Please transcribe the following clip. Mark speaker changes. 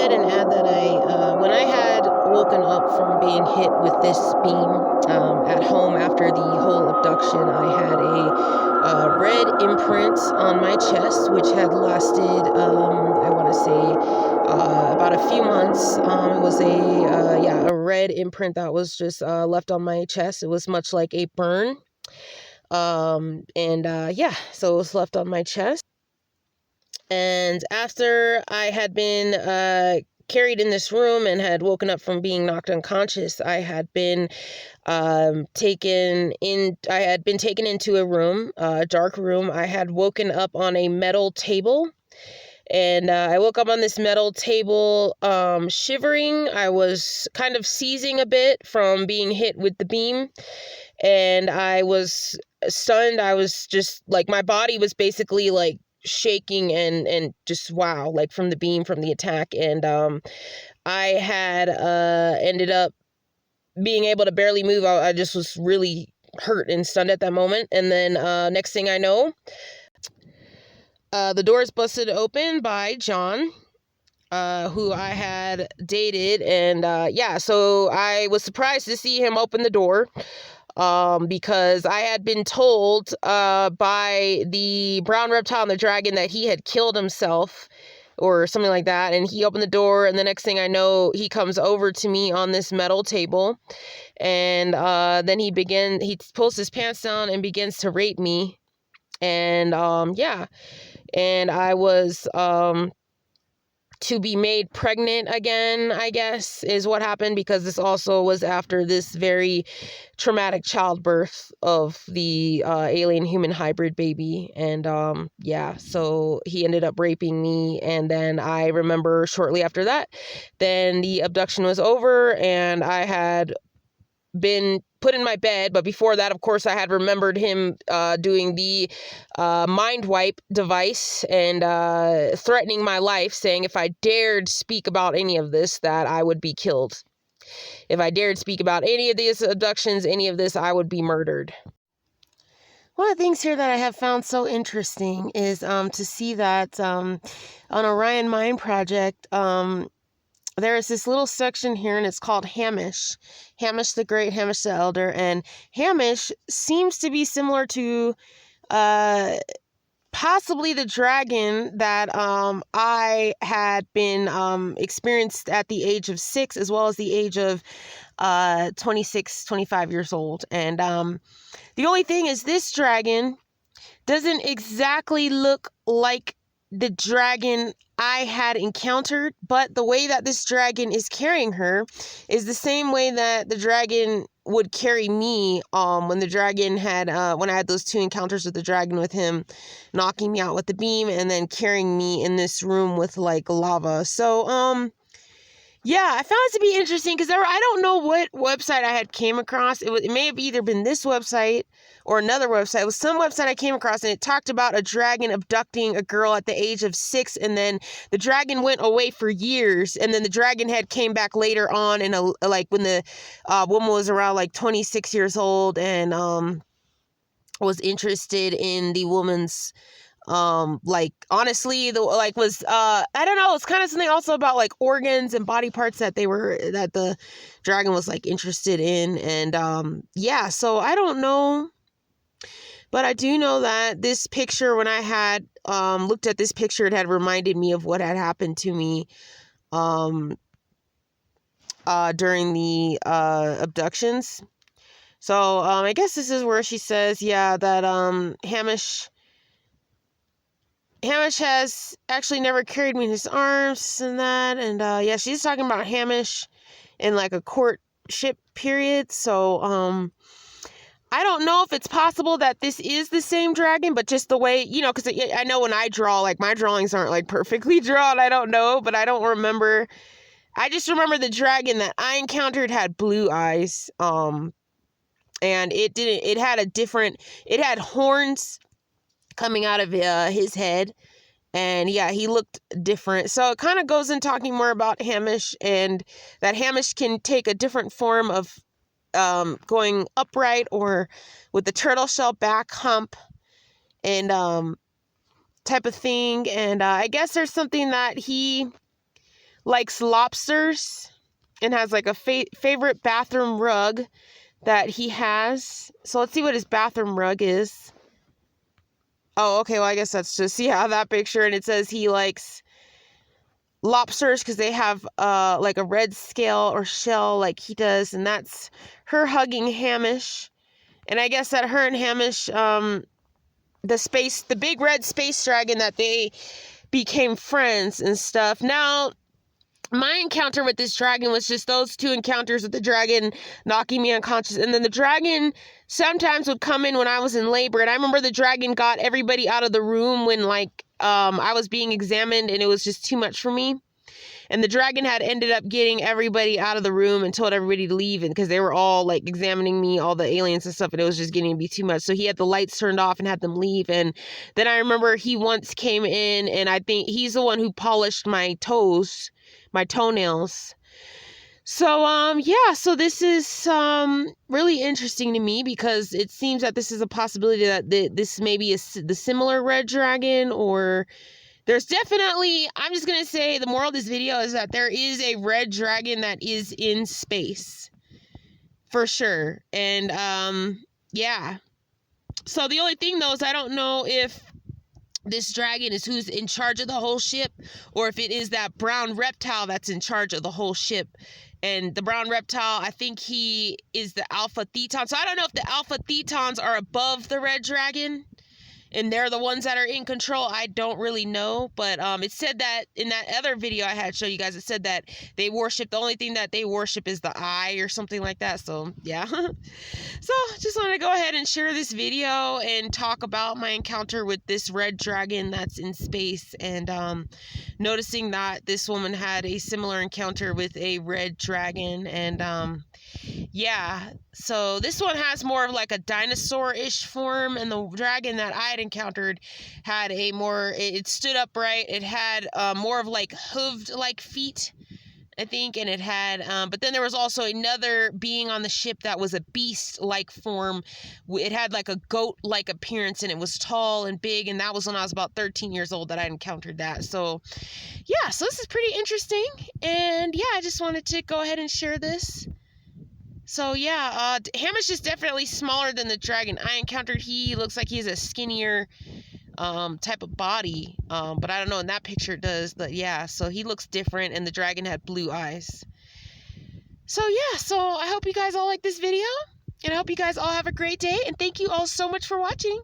Speaker 1: ahead and add that when I had woken up from being hit with this beam at home after the whole abduction, I had a red imprint on my chest, which had lasted, I want to say, about a few months. It was a red imprint that was just left on my chest. It was much like a burn. So it was left on my chest. And after I had been carried in this room and had woken up from being knocked unconscious, I had been taken into a room, a dark room. I had woken up on a metal table. And I woke up on this metal table, shivering. I was kind of seizing a bit from being hit with the beam. And I was stunned. I was just like, my body was basically like shaking and just wow, like from the beam, from the attack. And I had ended up being able to barely move. I just was really hurt and stunned at that moment. And then next thing I know, the doors busted open by John, who I had dated. And so I was surprised to see him open the door. Because I had been told by the brown reptile and the dragon that he had killed himself or something like that. And he opened the door, and the next thing I know, he comes over to me on this metal table. And then he pulls his pants down and begins to rape me. And and I was to be made pregnant again, I guess, is what happened, because this also was after this very traumatic childbirth of the alien human hybrid baby. And so he ended up raping me. And then I remember shortly after that, then the abduction was over and I had been put in my bed. But before that, of course, I had remembered him doing the mind wipe device and threatening my life, saying if I dared speak about any of this, that I would be killed. If I dared speak about any of these abductions, any of this, I would be murdered. One of the things here that I have found so interesting is to see that on Orion Mind Project, there is this little section here, and it's called Hamish. Hamish the Great, Hamish the Elder. And Hamish seems to be similar to possibly the dragon that I had been experienced at the age of 6, as well as the age of 26, 25 years old. And the only thing is, this dragon doesn't exactly look like the dragon I had encountered, but the way that this dragon is carrying her is the same way that the dragon would carry me when the dragon had when I had those 2 encounters with the dragon, with him knocking me out with the beam and then carrying me in this room with like lava. So I found it to be interesting because I don't know what website I had came across. It may have either been this website or another website. It was some website I came across, and it talked about a dragon abducting a girl at the age of 6, and then the dragon went away for years, and then the dragon head came back later on, and when the woman was around like 26 years old, and was interested in the woman's honestly, I don't know, it's kind of something also about like organs and body parts that the dragon was like interested in. And so I don't know, but I do know that this picture, when I had looked at this picture, it had reminded me of what had happened to me during the abductions. So I guess this is where she says that Hamish has actually never carried me in his arms and that. And she's talking about Hamish in like a courtship period. So I don't know if it's possible that this is the same dragon, but just the way, because I know when I draw, like my drawings aren't like perfectly drawn. I don't know, but I don't remember. I just remember the dragon that I encountered had blue eyes. And it had horns coming out of his head, and he looked different. So it kind of goes in talking more about Hamish, and that Hamish can take a different form of going upright or with the turtle shell back hump and type of thing. And I guess there's something that he likes lobsters and has like a favorite bathroom rug that he has. So let's see what his bathroom rug is. Oh, okay, well, I guess that's just, yeah, that picture, and it says he likes lobsters because they have like a red scale or shell like he does, and that's her hugging Hamish. And I guess that her and Hamish, the big red space dragon, that they became friends and stuff. Now, my encounter with this dragon was just those two encounters with the dragon knocking me unconscious. And then the dragon sometimes would come in when I was in labor. And I remember the dragon got everybody out of the room when, like, I was being examined and it was just too much for me. And the dragon had ended up getting everybody out of the room and told everybody to leave, and because they were all like examining me, all the aliens and stuff, and it was just getting to be too much. So he had the lights turned off and had them leave. And then I remember he once came in, and I think he's the one who polished my toenails. So yeah, so this is really interesting to me, because it seems that this is a possibility that this may be the similar red dragon, or there's definitely, I'm just going to say the moral of this video is that there is a red dragon that is in space. For sure. And, yeah. So the only thing, though, is I don't know if this dragon is who's in charge of the whole ship, or if it is that brown reptile that's in charge of the whole ship. And the brown reptile, I think he is the Alpha Theton. So I don't know if the Alpha Thetons are above the red dragon and they're the ones that are in control. I don't really know, but it said that in that other video I had show you guys, it said that they worship, the only thing that they worship is the eye or something like that. So yeah. So just wanted to go ahead and share this video and talk about my encounter with this red dragon that's in space, and noticing that this woman had a similar encounter with a red dragon. And yeah, so this one has more of like a dinosaur-ish form, and the dragon that I had encountered had a more, it stood upright, it had more of like hooved like feet, I think, and it had, but then there was also another being on the ship that was a beast-like form. It had like a goat-like appearance, and it was tall and big, and that was when I was about 13 years old that I encountered that. So yeah, so this is pretty interesting, and yeah, I just wanted to go ahead and share this. So yeah, Hamish is definitely smaller than the dragon I encountered. He looks like he has a skinnier type of body, but I don't know, in that picture it does. But yeah, so he looks different, and the dragon had blue eyes. So yeah, so I hope you guys all like this video, and I hope you guys all have a great day, and thank you all so much for watching.